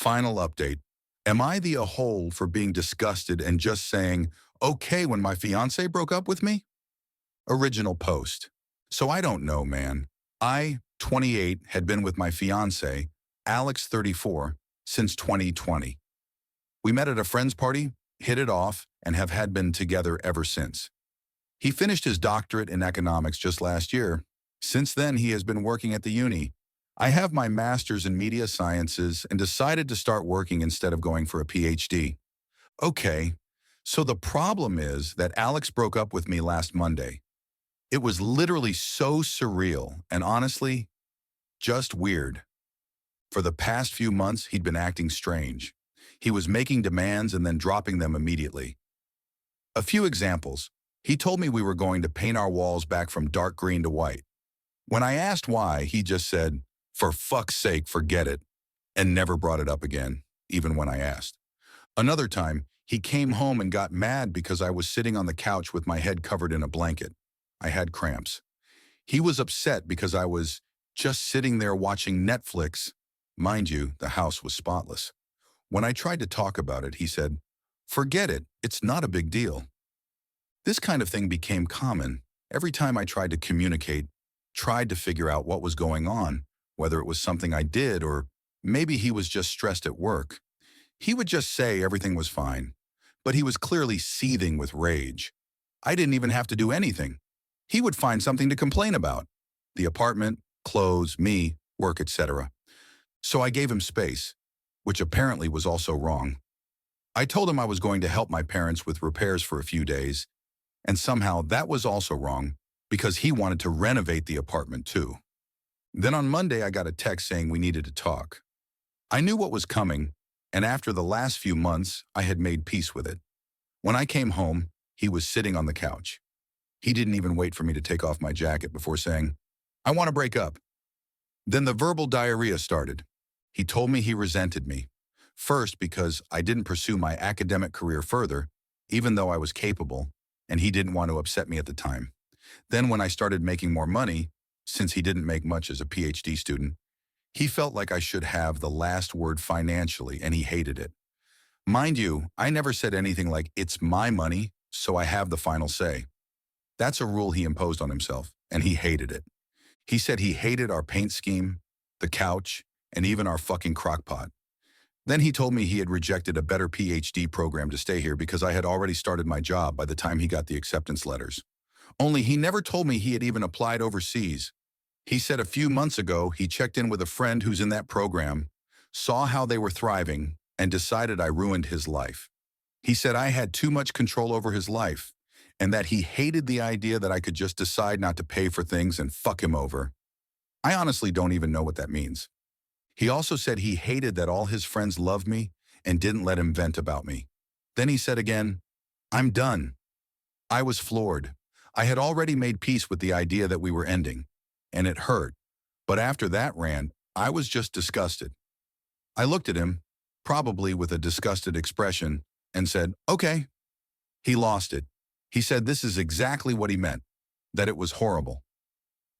Final update. Am I the a-hole for being disgusted and just saying, okay, when my fiance broke up with me? Original post. So I don't know, man. I, 28, had been with my fiance, Alex, 34, since 2020. We met at a friend's party, hit it off, and have had been together ever since. He finished his doctorate in economics just last year. Since then, he has been working at the uni. I have my master's in media sciences and decided to start working instead of going for a PhD. Okay, so the problem is that Alex broke up with me last Monday. It was literally so surreal and honestly, just weird. For the past few months, he'd been acting strange. He was making demands and then dropping them immediately. A few examples. He told me we were going to paint our walls back from dark green to white. When I asked why, he just said, "For fuck's sake, forget it," and never brought it up again, even when I asked. Another time, he came home and got mad because I was sitting on the couch with my head covered in a blanket. I had cramps. He was upset because I was just sitting there watching Netflix. Mind you, the house was spotless. When I tried to talk about it, he said, "Forget it, it's not a big deal." This kind of thing became common. Every time I tried to communicate, tried to figure out what was going on, whether it was something I did or maybe he was just stressed at work. He would just say everything was fine, but he was clearly seething with rage. I didn't even have to do anything. He would find something to complain about. The apartment, clothes, me, work, etc. So I gave him space, which apparently was also wrong. I told him I was going to help my parents with repairs for a few days, and somehow that was also wrong because he wanted to renovate the apartment too. Then on Monday, I got a text saying we needed to talk. I knew what was coming, and after the last few months, I had made peace with it. When I came home, he was sitting on the couch. He didn't even wait for me to take off my jacket before saying, "I want to break up." Then the verbal diarrhea started. He told me he resented me. First, because I didn't pursue my academic career further, even though I was capable, and he didn't want to upset me at the time. Then when I started making more money, since he didn't make much as a PhD student, he felt like I should have the last word financially, and he hated it. Mind you, I never said anything like, "It's my money, so I have the final say." That's a rule he imposed on himself, and he hated it. He said he hated our paint scheme, the couch, and even our fucking crockpot. Then he told me he had rejected a better PhD program to stay here because I had already started my job by the time he got the acceptance letters. Only he never told me he had even applied overseas. He said a few months ago he checked in with a friend who's in that program, saw how they were thriving, and decided I ruined his life. He said I had too much control over his life, and that he hated the idea that I could just decide not to pay for things and fuck him over. I honestly don't even know what that means. He also said he hated that all his friends loved me and didn't let him vent about me. Then he said again, "I'm done." I was floored. I had already made peace with the idea that we were ending, and it hurt. But after that rant, I was just disgusted. I looked at him, probably with a disgusted expression, and said, "Okay." He lost it. He said this is exactly what he meant, that it was horrible.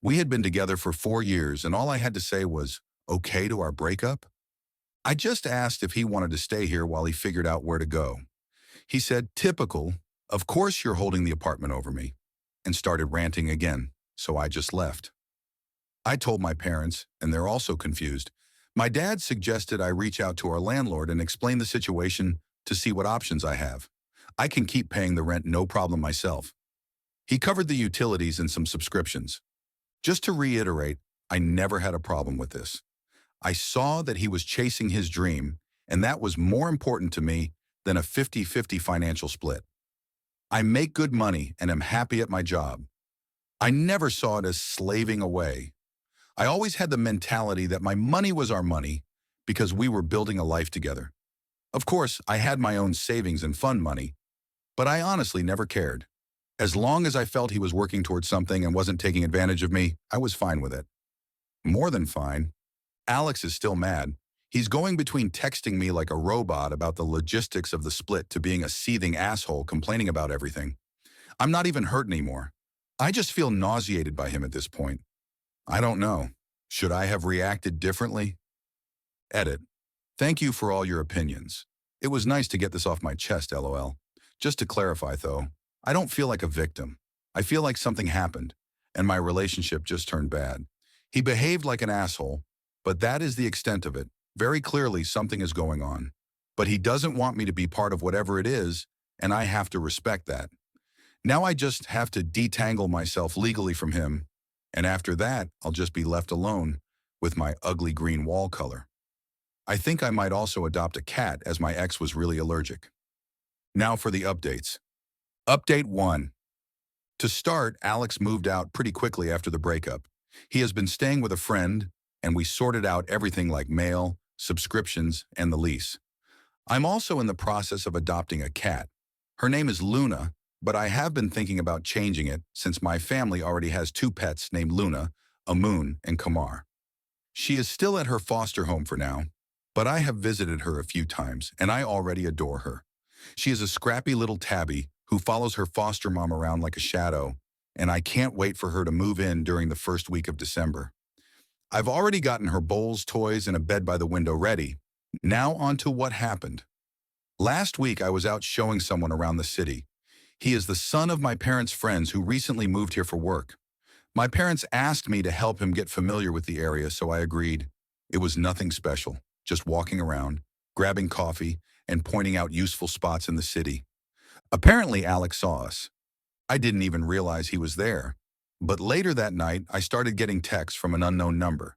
We had been together for 4 years, and all I had to say was, "Okay" to our breakup? I just asked if he wanted to stay here while he figured out where to go. He said, "Typical, of course you're holding the apartment over me," and started ranting again, so I just left. I told my parents, and they're also confused. My dad suggested I reach out to our landlord and explain the situation to see what options I have. I can keep paying the rent no problem myself. He covered the utilities and some subscriptions. Just to reiterate, I never had a problem with this. I saw that he was chasing his dream, and that was more important to me than a 50-50 financial split. I make good money and am happy at my job. I never saw it as slaving away. I always had the mentality that my money was our money because we were building a life together. Of course, I had my own savings and fund money, but I honestly never cared. As long as I felt he was working towards something and wasn't taking advantage of me, I was fine with it. More than fine. Alex is still mad. He's going between texting me like a robot about the logistics of the split to being a seething asshole complaining about everything. I'm not even hurt anymore. I just feel nauseated by him at this point. I don't know. Should I have reacted differently? Edit. Thank you for all your opinions. It was nice to get this off my chest, lol. Just to clarify, though, I don't feel like a victim. I feel like something happened, and my relationship just turned bad. He behaved like an asshole, but that is the extent of it. Very clearly, something is going on. But he doesn't want me to be part of whatever it is, and I have to respect that. Now I just have to detangle myself legally from him, and after that, I'll just be left alone with my ugly green wall color. I think I might also adopt a cat as my ex was really allergic. Now for the updates. Update 1. To start, Alex moved out pretty quickly after the breakup. He has been staying with a friend, and we sorted out everything like mail, subscriptions, and the lease. I'm also in the process of adopting a cat. Her name is Luna, but I have been thinking about changing it since my family already has 2 pets named Luna, Amun, and Kamar. She is still at her foster home for now, but I have visited her a few times, and I already adore her. She is a scrappy little tabby who follows her foster mom around like a shadow, and I can't wait for her to move in during the first week of December. I've already gotten her bowls, toys, and a bed by the window ready. Now on to what happened. Last week I was out showing someone around the city. He is the son of my parents' friends who recently moved here for work. My parents asked me to help him get familiar with the area, so I agreed. It was nothing special, just walking around, grabbing coffee, and pointing out useful spots in the city. Apparently Alex saw us. I didn't even realize he was there. But later that night, I started getting texts from an unknown number.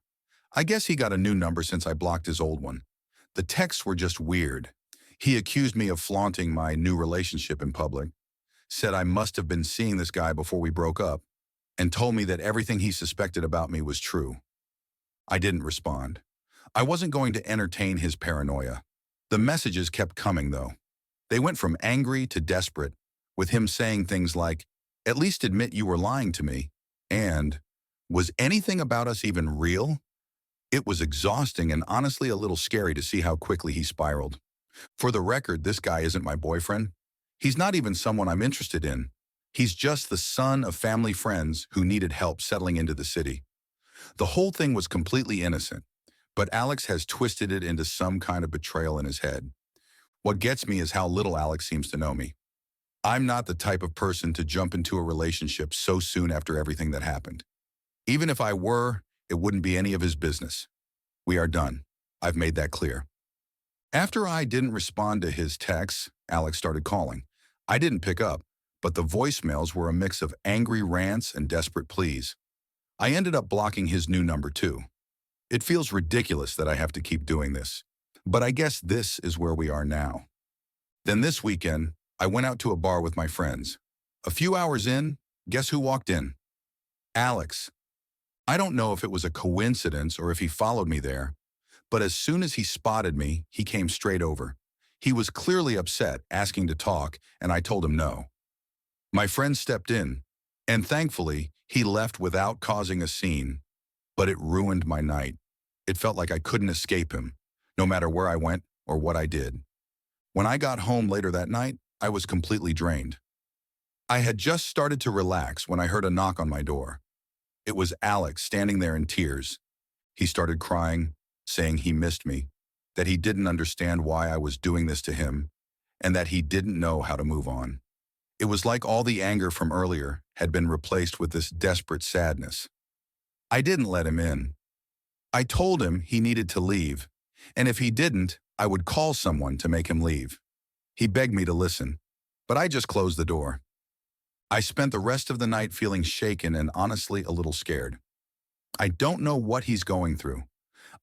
I guess he got a new number since I blocked his old one. The texts were just weird. He accused me of flaunting my new relationship in public, said I must have been seeing this guy before we broke up, and told me that everything he suspected about me was true. I didn't respond. I wasn't going to entertain his paranoia. The messages kept coming, though. They went from angry to desperate, with him saying things like, "At least admit you were lying to me," and "Was anything about us even real?" It was exhausting and honestly a little scary to see how quickly he spiraled. For the record, this guy isn't my boyfriend. He's not even someone I'm interested in. He's just the son of family friends who needed help settling into the city. The whole thing was completely innocent, but Alex has twisted it into some kind of betrayal in his head. What gets me is how little Alex seems to know me. I'm not the type of person to jump into a relationship so soon after everything that happened. Even if I were, it wouldn't be any of his business. We are done. I've made that clear. After I didn't respond to his texts, Alex started calling. I didn't pick up, but the voicemails were a mix of angry rants and desperate pleas. I ended up blocking his new number too. It feels ridiculous that I have to keep doing this, but I guess this is where we are now. Then this weekend, I went out to a bar with my friends. A few hours in, guess who walked in? Alex. I don't know if it was a coincidence or if he followed me there, but as soon as he spotted me, he came straight over. He was clearly upset, asking to talk, and I told him no. My friend stepped in, and thankfully, he left without causing a scene, but it ruined my night. It felt like I couldn't escape him, no matter where I went or what I did. When I got home later that night, I was completely drained. I had just started to relax when I heard a knock on my door. It was Alex standing there in tears. He started crying, saying he missed me, that he didn't understand why I was doing this to him, and that he didn't know how to move on. It was like all the anger from earlier had been replaced with this desperate sadness. I didn't let him in. I told him he needed to leave, and if he didn't, I would call someone to make him leave. He begged me to listen, but I just closed the door. I spent the rest of the night feeling shaken and honestly a little scared. I don't know what he's going through.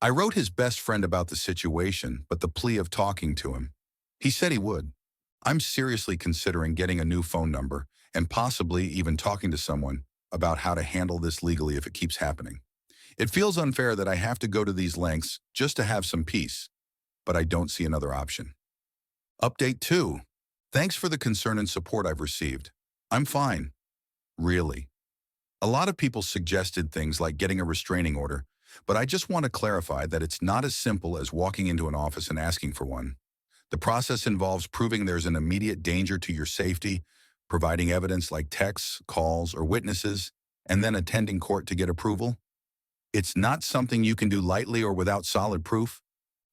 I wrote his best friend about the situation, but the plea of talking to him. He said he would. I'm seriously considering getting a new phone number and possibly even talking to someone about how to handle this legally if it keeps happening. It feels unfair that I have to go to these lengths just to have some peace, but I don't see another option. Update 2. Thanks for the concern and support I've received. I'm fine. Really. A lot of people suggested things like getting a restraining order, but I just want to clarify that it's not as simple as walking into an office and asking for one. The process involves proving there's an immediate danger to your safety, providing evidence like texts, calls, or witnesses, and then attending court to get approval. It's not something you can do lightly or without solid proof.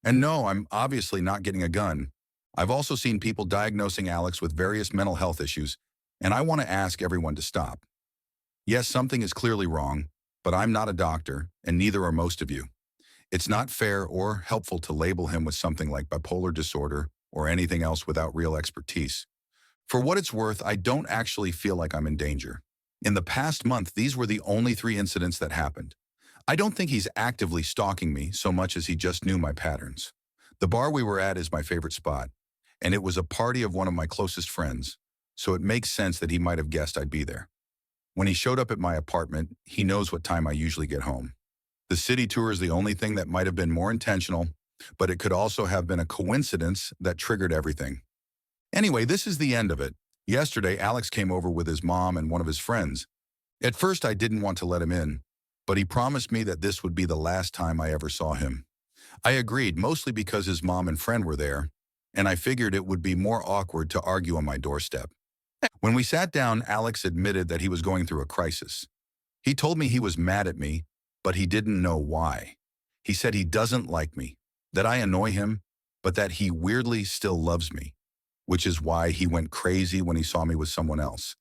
And no, I'm obviously not getting a gun. I've also seen people diagnosing Alex with various mental health issues, and I want to ask everyone to stop. Yes, something is clearly wrong, but I'm not a doctor, and neither are most of you. It's not fair or helpful to label him with something like bipolar disorder or anything else without real expertise. For what it's worth, I don't actually feel like I'm in danger. In the past month, these were the only 3 incidents that happened. I don't think he's actively stalking me so much as he just knew my patterns. The bar we were at is my favorite spot, and it was a party of one of my closest friends, so it makes sense that he might have guessed I'd be there. When he showed up at my apartment, he knows what time I usually get home. The city tour is the only thing that might have been more intentional, but it could also have been a coincidence that triggered everything. Anyway, this is the end of it. Yesterday, Alex came over with his mom and one of his friends. At first, I didn't want to let him in, but he promised me that this would be the last time I ever saw him. I agreed, mostly because his mom and friend were there, and I figured it would be more awkward to argue on my doorstep. When we sat down, Alex admitted that he was going through a crisis. He told me he was mad at me, but he didn't know why. He said he doesn't like me, that I annoy him, but that he weirdly still loves me, which is why he went crazy when he saw me with someone else.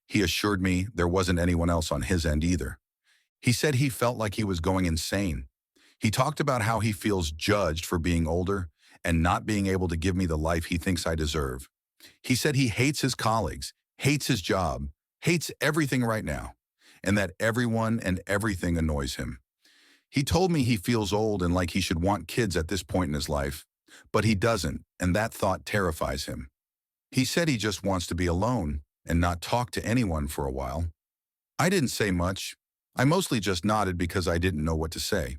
He assured me there wasn't anyone else on his end either. He said he felt like he was going insane. He talked about how he feels judged for being older and not being able to give me the life he thinks I deserve. He said he hates his colleagues, hates his job, hates everything right now, and that everyone and everything annoys him. He told me he feels old and like he should want kids at this point in his life, but he doesn't, and that thought terrifies him. He said he just wants to be alone and not talk to anyone for a while. I didn't say much. I mostly just nodded because I didn't know what to say.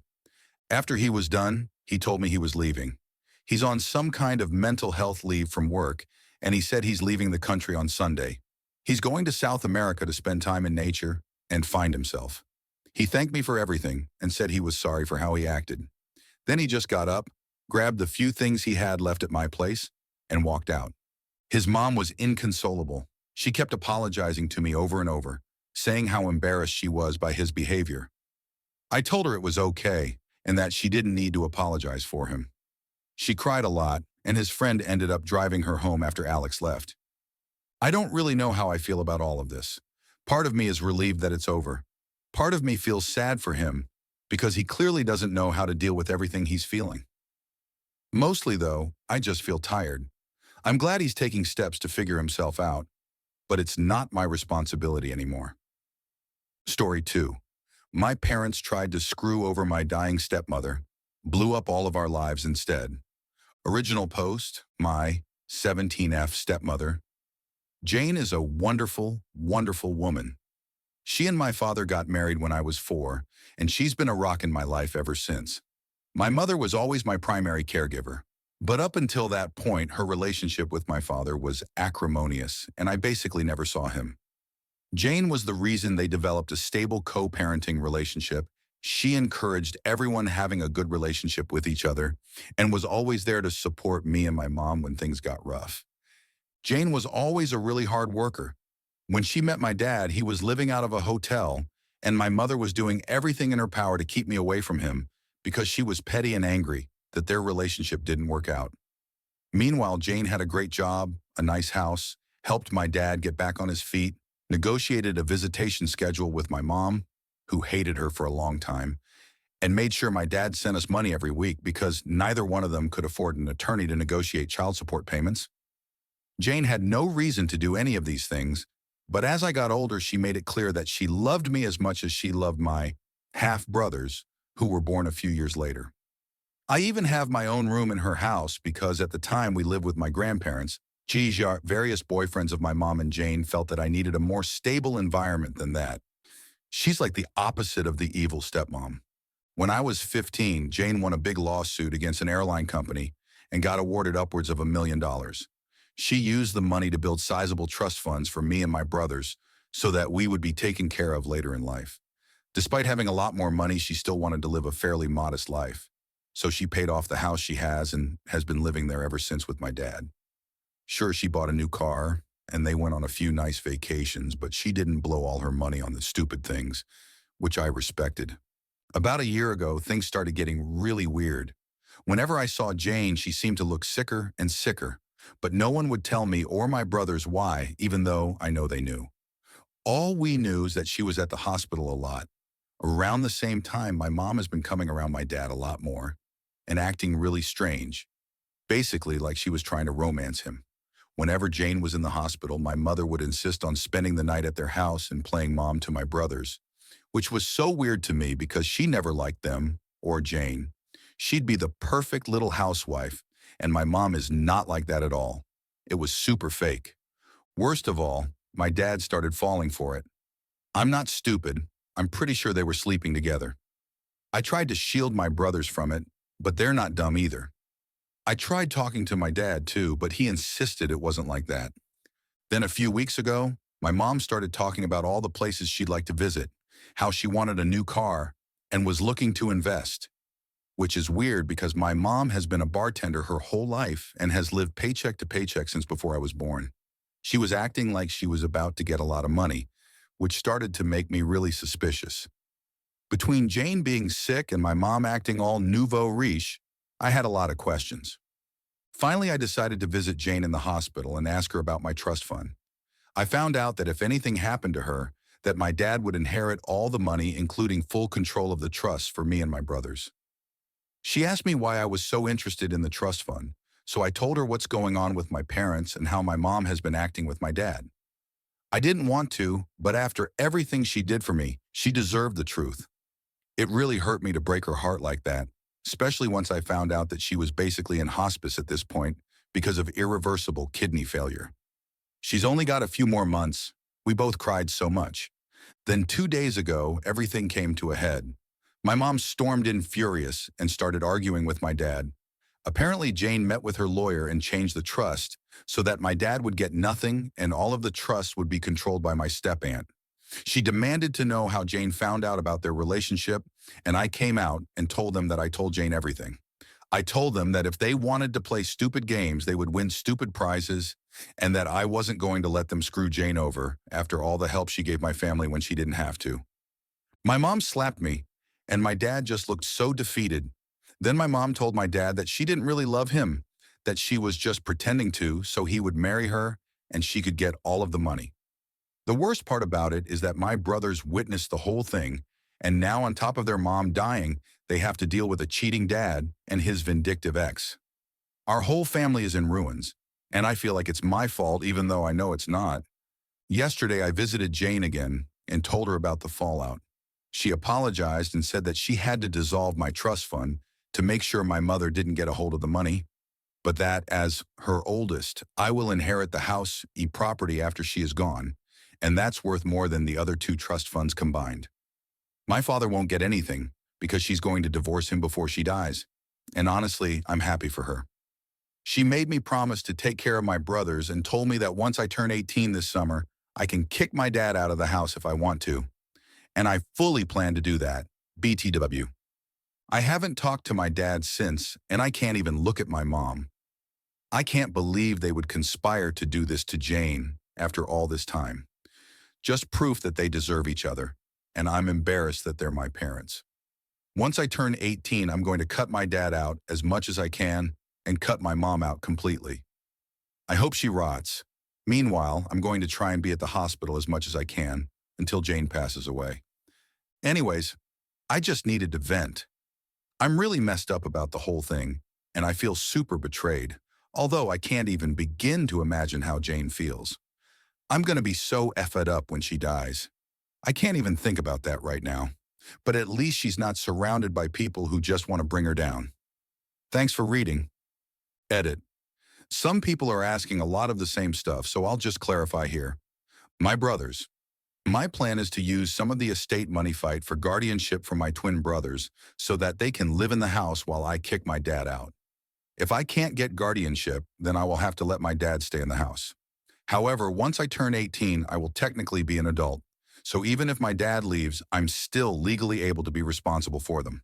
After he was done, he told me he was leaving. He's on some kind of mental health leave from work, and he said he's leaving the country on Sunday. He's going to South America to spend time in nature and find himself. He thanked me for everything and said he was sorry for how he acted. Then he just got up, grabbed the few things he had left at my place, and walked out. His mom was inconsolable. She kept apologizing to me over and over, saying how embarrassed she was by his behavior. I told her it was okay and that she didn't need to apologize for him. She cried a lot, and his friend ended up driving her home after Alex left. I don't really know how I feel about all of this. Part of me is relieved that it's over. Part of me feels sad for him because he clearly doesn't know how to deal with everything he's feeling. Mostly, though, I just feel tired. I'm glad he's taking steps to figure himself out, but it's not my responsibility anymore. Story 2. My parents tried to screw over my dying stepmother, blew up all of our lives instead. Original post, my 17F stepmother. Jane is a wonderful, wonderful woman. She and my father got married when I was 4, and she's been a rock in my life ever since. My mother was always my primary caregiver, but up until that point, her relationship with my father was acrimonious, and I basically never saw him. Jane was the reason they developed a stable co-parenting relationship. She encouraged everyone having a good relationship with each other and was always there to support me and my mom when things got rough. Jane was always a really hard worker. When she met my dad, he was living out of a hotel, and my mother was doing everything in her power to keep me away from him because she was petty and angry that their relationship didn't work out. Meanwhile, Jane had a great job, a nice house, helped my dad get back on his feet, negotiated a visitation schedule with my mom, who hated her for a long time, and made sure my dad sent us money every week because neither one of them could afford an attorney to negotiate child support payments. Jane had no reason to do any of these things, but as I got older, she made it clear that she loved me as much as she loved my half-brothers, who were born a few years later. I even have my own room in her house because at the time we lived with my grandparents. Various boyfriends of my mom and Jane felt that I needed a more stable environment than that. She's like the opposite of the evil stepmom. When I was 15, Jane won a big lawsuit against an airline company and got awarded upwards of $1 million. She used the money to build sizable trust funds for me and my brothers so that we would be taken care of later in life. Despite having a lot more money, she still wanted to live a fairly modest life. So she paid off the house she has and has been living there ever since with my dad. Sure, she bought a new car, and they went on a few nice vacations, but she didn't blow all her money on the stupid things, which I respected. About a year ago, things started getting really weird. Whenever I saw Jane, she seemed to look sicker and sicker, but no one would tell me or my brothers why, even though I know they knew. All we knew is that she was at the hospital a lot. Around the same time, my mom has been coming around my dad a lot more and acting really strange, basically like she was trying to romance him. Whenever Jane was in the hospital, my mother would insist on spending the night at their house and playing mom to my brothers, which was so weird to me because she never liked them or Jane. She'd be the perfect little housewife, and my mom is not like that at all. It was super fake. Worst of all, my dad started falling for it. I'm not stupid. I'm pretty sure they were sleeping together. I tried to shield my brothers from it, but they're not dumb either. I tried talking to my dad too, but he insisted it wasn't like that. Then a few weeks ago, my mom started talking about all the places she'd like to visit, how she wanted a new car, and was looking to invest. Which is weird because my mom has been a bartender her whole life and has lived paycheck to paycheck since before I was born. She was acting like she was about to get a lot of money, which started to make me really suspicious. Between Jane being sick and my mom acting all nouveau riche, I had a lot of questions. Finally, I decided to visit Jane in the hospital and ask her about my trust fund. I found out that if anything happened to her, that my dad would inherit all the money, including full control of the trust for me and my brothers. She asked me why I was so interested in the trust fund, so I told her what's going on with my parents and how my mom has been acting with my dad. I didn't want to, but after everything she did for me, she deserved the truth. It really hurt me to break her heart like that, especially once I found out that she was basically in hospice at this point because of irreversible kidney failure. She's only got a few more months. We both cried so much. Then 2 days ago, everything came to a head. My mom stormed in furious and started arguing with my dad. Apparently, Jane met with her lawyer and changed the trust so that my dad would get nothing and all of the trust would be controlled by my step-aunt. She demanded to know how Jane found out about their relationship, and I came out and told them that I told Jane everything. I told them that if they wanted to play stupid games, they would win stupid prizes, and that I wasn't going to let them screw Jane over after all the help she gave my family when she didn't have to. My mom slapped me, and my dad just looked so defeated. Then my mom told my dad that she didn't really love him, that she was just pretending to so he would marry her and she could get all of the money. The worst part about it is that my brothers witnessed the whole thing, and now on top of their mom dying, they have to deal with a cheating dad and his vindictive ex. Our whole family is in ruins, and I feel like it's my fault even though I know it's not. Yesterday I visited Jane again and told her about the fallout. She apologized and said that she had to dissolve my trust fund to make sure my mother didn't get a hold of the money, but that as her oldest, I will inherit the house property after she is gone, and that's worth more than the other two trust funds combined. My father won't get anything because she's going to divorce him before she dies, and honestly, I'm happy for her. She made me promise to take care of my brothers and told me that once I turn 18 this summer, I can kick my dad out of the house if I want to. And I fully plan to do that. BTW. I haven't talked to my dad since, and I can't even look at my mom. I can't believe they would conspire to do this to Jane after all this time. Just proof that they deserve each other, and I'm embarrassed that they're my parents. Once I turn 18, I'm going to cut my dad out as much as I can and cut my mom out completely. I hope she rots. Meanwhile, I'm going to try and be at the hospital as much as I can until Jane passes away. Anyways, I just needed to vent. I'm really messed up about the whole thing, and I feel super betrayed, although I can't even begin to imagine how Jane feels. I'm going to be so effed up when she dies. I can't even think about that right now, but at least she's not surrounded by people who just want to bring her down. Thanks for reading. Edit. Some people are asking a lot of the same stuff, so I'll just clarify here. My brothers. My plan is to use some of the estate money fight for guardianship for my twin brothers so that they can live in the house while I kick my dad out. If I can't get guardianship, then I will have to let my dad stay in the house. However, once I turn 18, I will technically be an adult. So even if my dad leaves, I'm still legally able to be responsible for them.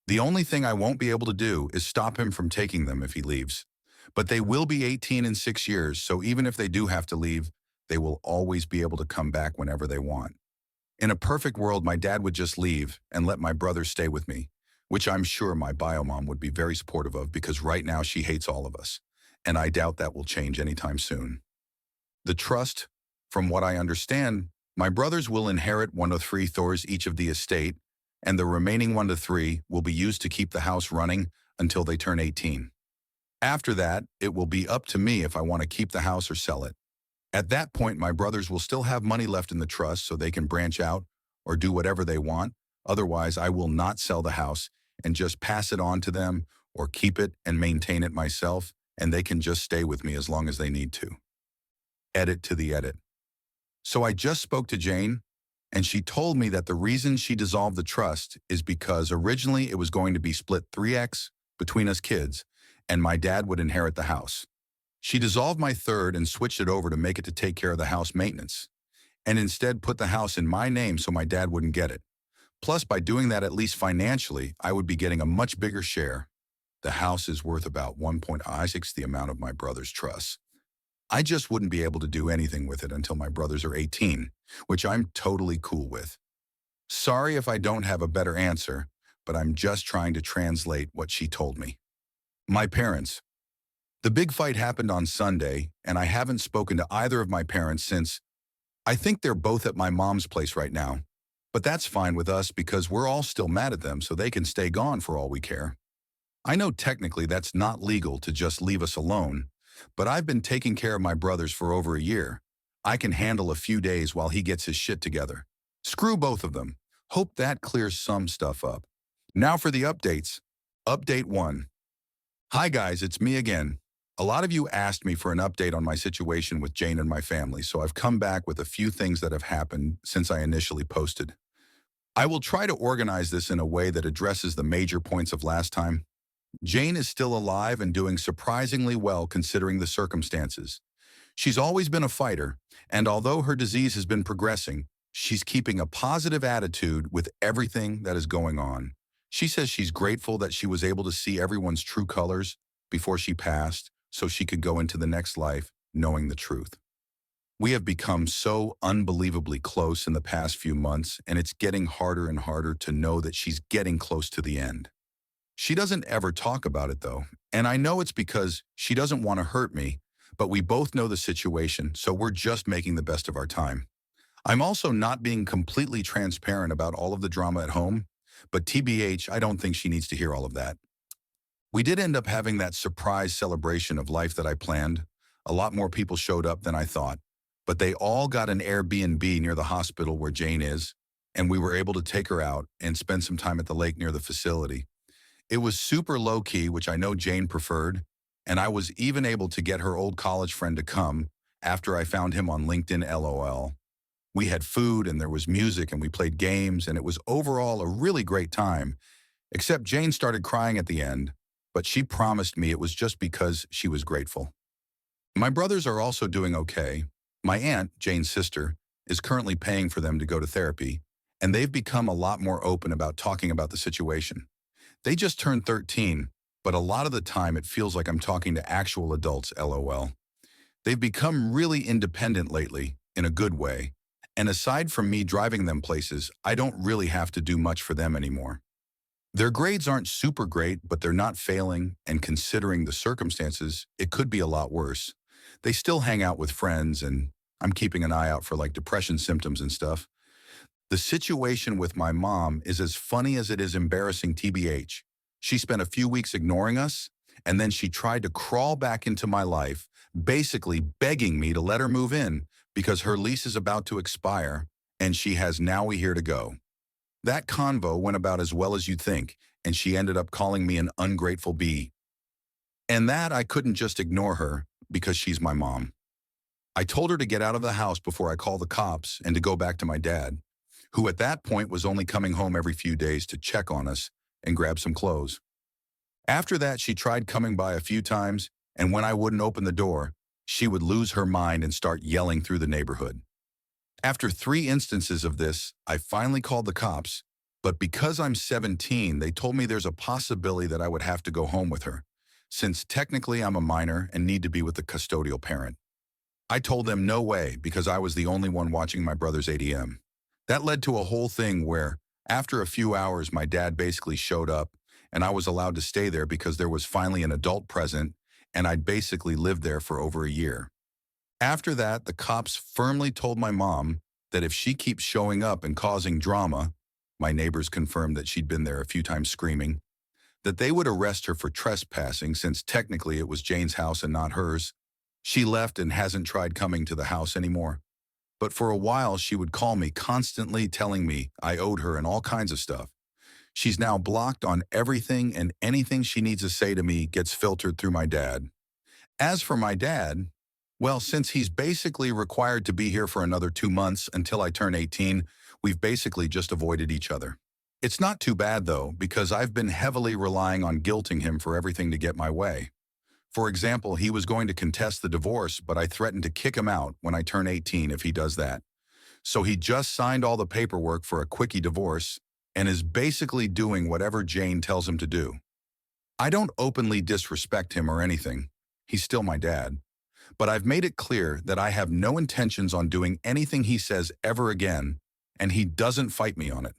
The only thing I won't be able to do is stop him from taking them if he leaves. But they will be 18 in 6 years, so even if they do have to leave, they will always be able to come back whenever they want. In a perfect world, my dad would just leave and let my brother stay with me. which I'm sure my bio mom would be very supportive of because right now she hates all of us, and I doubt that will change anytime soon. The trust, from what I understand, my brothers will inherit 1 to 3 each of the estate, and the remaining 1 to 3 will be used to keep the house running until they turn 18. After that, it will be up to me if I want to keep the house or sell it. At that point, my brothers will still have money left in the trust so they can branch out or do whatever they want. Otherwise, I will not sell the house and just pass it on to them or keep it and maintain it myself, and they can just stay with me as long as they need to. Edit to the edit. So I just spoke to Jane, and she told me that the reason she dissolved the trust is because originally it was going to be split 3x between us kids, and my dad would inherit the house. She dissolved my third and switched it over to make it to take care of the house maintenance, and instead put the house in my name so my dad wouldn't get it. Plus, by doing that, at least financially, I would be getting a much bigger share. The house is worth about 1.6 the amount of my brother's trust. I just wouldn't be able to do anything with it until my brothers are 18, which I'm totally cool with. Sorry if I don't have a better answer, but I'm just trying to translate what she told me. My parents. The big fight happened on Sunday, and I haven't spoken to either of my parents since. I think they're both at my mom's place right now. But that's fine with us because we're all still mad at them so they can stay gone for all we care. I know technically that's not legal to just leave us alone, but I've been taking care of my brothers for over a year. I can handle a few days while he gets his shit together. Screw both of them. Hope that clears some stuff up. Now for the updates. Update 1. Hi guys, it's me again. A lot of you asked me for an update on my situation with Jane and my family, so I've come back with a few things that have happened since I initially posted. I will try to organize this in a way that addresses the major points of last time. Jane is still alive and doing surprisingly well considering the circumstances. She's always been a fighter, and although her disease has been progressing, she's keeping a positive attitude with everything that is going on. She says she's grateful that she was able to see everyone's true colors before she passed, so she could go into the next life knowing the truth. We have become so unbelievably close in the past few months, and it's getting harder and harder to know that she's getting close to the end. She doesn't ever talk about it though, and I know it's because she doesn't want to hurt me, but we both know the situation, so we're just making the best of our time. I'm also not being completely transparent about all of the drama at home, but TBH, I don't think she needs to hear all of that. We did end up having that surprise celebration of life that I planned. A lot more people showed up than I thought, but they all got an Airbnb near the hospital where Jane is, and we were able to take her out and spend some time at the lake near the facility. It was super low-key, which I know Jane preferred, and I was even able to get her old college friend to come after I found him on LinkedIn LOL. We had food and there was music and we played games, and it was overall a really great time, except Jane started crying at the end, but she promised me it was just because she was grateful. My brothers are also doing okay. My aunt, Jane's sister, is currently paying for them to go to therapy, and they've become a lot more open about talking about the situation. They just turned 13, but a lot of the time it feels like I'm talking to actual adults, LOL. They've become really independent lately, in a good way, and aside from me driving them places, I don't really have to do much for them anymore. Their grades aren't super great, but they're not failing, and considering the circumstances, it could be a lot worse. They still hang out with friends, and I'm keeping an eye out for like depression symptoms and stuff. The situation with my mom is as funny as it is embarrassing, TBH. She spent a few weeks ignoring us, and then she tried to crawl back into my life, basically begging me to let her move in because her lease is about to expire, and she has nowhere here to go. That convo went about as well as you'd think, and she ended up calling me an ungrateful bee. And that I couldn't just ignore her because she's my mom. I told her to get out of the house before I call the cops and to go back to my dad, who at that point was only coming home every few days to check on us and grab some clothes. After that, she tried coming by a few times, and when I wouldn't open the door, she would lose her mind and start yelling through the neighborhood. After 3 instances of this, I finally called the cops, but because I'm 17, they told me there's a possibility that I would have to go home with her, since technically I'm a minor and need to be with the custodial parent. I told them no way because I was the only one watching my brother's ADM. That led to a whole thing where, after a few hours, my dad basically showed up, and I was allowed to stay there because there was finally an adult present, and I'd basically lived there for over a year. After that, the cops firmly told my mom that if she keeps showing up and causing drama, my neighbors confirmed that she'd been there a few times screaming, that they would arrest her for trespassing since technically it was Jane's house and not hers. She left and hasn't tried coming to the house anymore. But for a while, she would call me constantly telling me I owed her and all kinds of stuff. She's now blocked on everything, and anything she needs to say to me gets filtered through my dad. As for my dad, well, since he's basically required to be here for another 2 months until I turn 18, we've basically just avoided each other. It's not too bad, though, because I've been heavily relying on guilting him for everything to get my way. For example, he was going to contest the divorce, but I threatened to kick him out when I turn 18 if he does that. So he just signed all the paperwork for a quickie divorce and is basically doing whatever Jane tells him to do. I don't openly disrespect him or anything. He's still my dad. But I've made it clear that I have no intentions on doing anything he says ever again, and he doesn't fight me on it.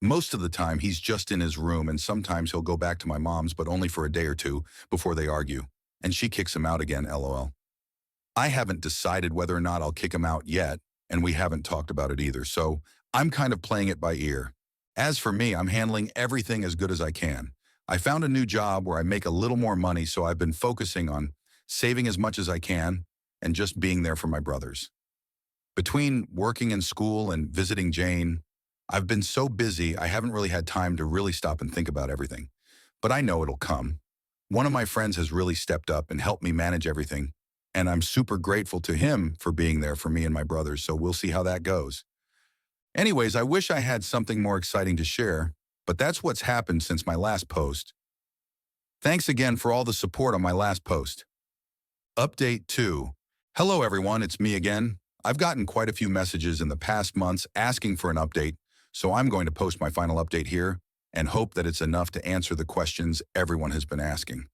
Most of the time, he's just in his room, and sometimes he'll go back to my mom's, but only for a day or two before they argue, and she kicks him out again, lol. I haven't decided whether or not I'll kick him out yet, and we haven't talked about it either, so I'm kind of playing it by ear. As for me, I'm handling everything as good as I can. I found a new job where I make a little more money, so I've been focusing on saving as much as I can and just being there for my brothers. Between working in school and visiting Jane, I've been so busy I haven't really had time to really stop and think about everything. But I know it'll come. One of my friends has really stepped up and helped me manage everything, and I'm super grateful to him for being there for me and my brothers, so we'll see how that goes. Anyways, I wish I had something more exciting to share, but that's what's happened since my last post. Thanks again for all the support on my last post. Update 2. Hello everyone, it's me again. I've gotten quite a few messages in the past months asking for an update, so I'm going to post my final update here and hope that it's enough to answer the questions everyone has been asking.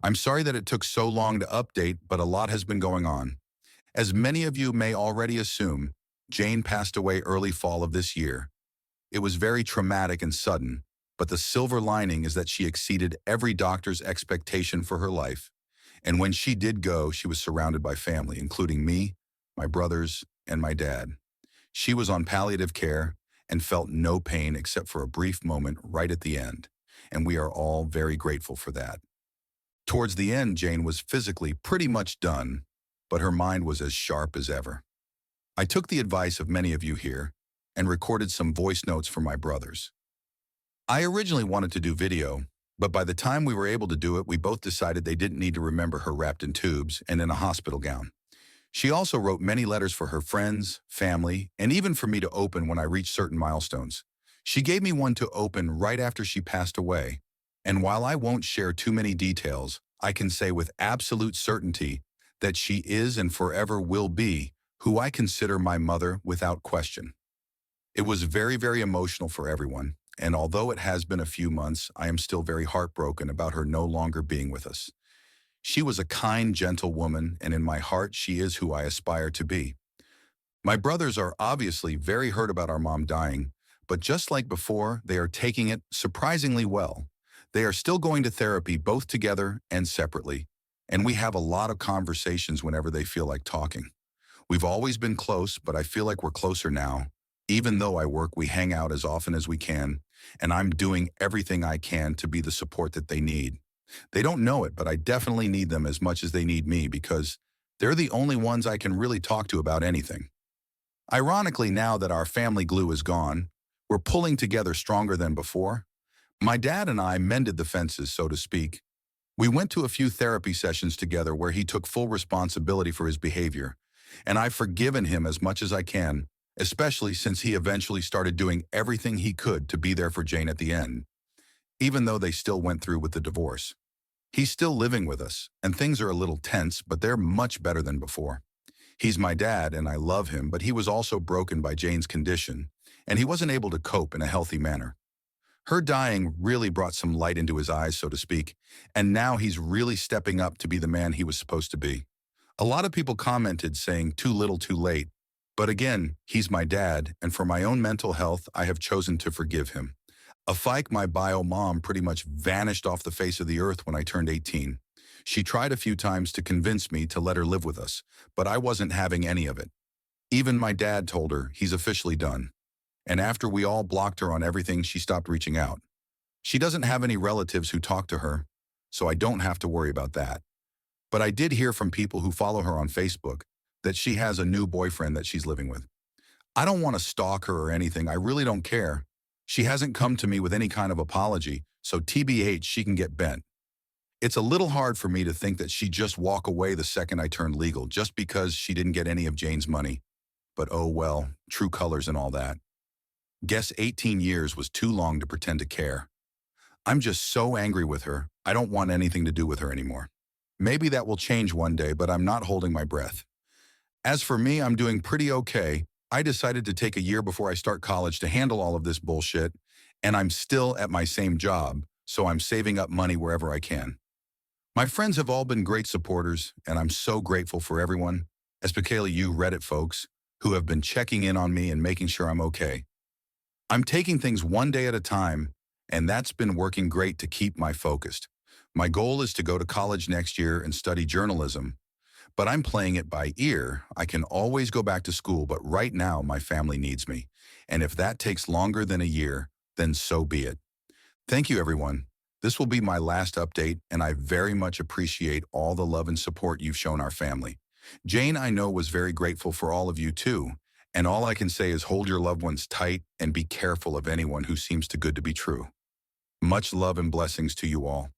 I'm sorry that it took so long to update, but a lot has been going on. As many of you may already assume, Jane passed away early fall of this year. It was very traumatic and sudden, but the silver lining is that she exceeded every doctor's expectation for her life. And when she did go, she was surrounded by family, including me, my brothers, and my dad. She was on palliative care and felt no pain except for a brief moment right at the end, and we are all very grateful for that. Towards the end, Jane was physically pretty much done, but her mind was as sharp as ever. I took the advice of many of you here and recorded some voice notes for my brothers. I originally wanted to do video, but by the time we were able to do it, we both decided they didn't need to remember her wrapped in tubes and in a hospital gown. She also wrote many letters for her friends, family, and even for me to open when I reached certain milestones. She gave me one to open right after she passed away, and while I won't share too many details, I can say with absolute certainty that she is and forever will be who I consider my mother without question. It was very, very emotional for everyone, and although it has been a few months, I am still very heartbroken about her no longer being with us. She was a kind, gentle woman, and in my heart, she is who I aspire to be. My brothers are obviously very hurt about our mom dying, but just like before, they are taking it surprisingly well. They are still going to therapy both together and separately, and we have a lot of conversations whenever they feel like talking. We've always been close, but I feel like we're closer now. Even though I work, we hang out as often as we can, and I'm doing everything I can to be the support that they need. They don't know it, but I definitely need them as much as they need me because they're the only ones I can really talk to about anything. Ironically, now that our family glue is gone, we're pulling together stronger than before. My dad and I mended the fences, so to speak. We went to a few therapy sessions together where he took full responsibility for his behavior, and I've forgiven him as much as I can, especially since he eventually started doing everything he could to be there for Jane at the end, even though they still went through with the divorce. He's still living with us, and things are a little tense, but they're much better than before. He's my dad, and I love him, but he was also broken by Jane's condition, and he wasn't able to cope in a healthy manner. Her dying really brought some light into his eyes, so to speak, and now he's really stepping up to be the man he was supposed to be. A lot of people commented saying too little too late, but again, he's my dad, and for my own mental health, I have chosen to forgive him. A fike, my bio mom pretty much vanished off the face of the earth when I turned 18. She tried a few times to convince me to let her live with us, but I wasn't having any of it. Even my dad told her he's officially done. And after we all blocked her on everything, she stopped reaching out. She doesn't have any relatives who talk to her, so I don't have to worry about that. But I did hear from people who follow her on Facebook that she has a new boyfriend that she's living with. I don't want to stalk her or anything. I really don't care. She hasn't come to me with any kind of apology, so TBH, she can get bent. It's a little hard for me to think that she'd just walk away the second I turned legal just because she didn't get any of Jane's money. But oh well, true colors and all that. Guess 18 years was too long to pretend to care. I'm just so angry with her, I don't want anything to do with her anymore. Maybe that will change one day, but I'm not holding my breath. As for me, I'm doing pretty okay. I decided to take a year before I start college to handle all of this bullshit, and I'm still at my same job, so I'm saving up money wherever I can. My friends have all been great supporters, and I'm so grateful for everyone, especially you Reddit folks, who have been checking in on me and making sure I'm okay. I'm taking things one day at a time, and that's been working great to keep my focused. My goal is to go to college next year and study journalism, but I'm playing it by ear. I can always go back to school, but right now my family needs me. And if that takes longer than a year, then so be it. Thank you, everyone. This will be my last update, and I very much appreciate all the love and support you've shown our family. Jane, I know, was very grateful for all of you too, and all I can say is hold your loved ones tight and be careful of anyone who seems too good to be true. Much love and blessings to you all.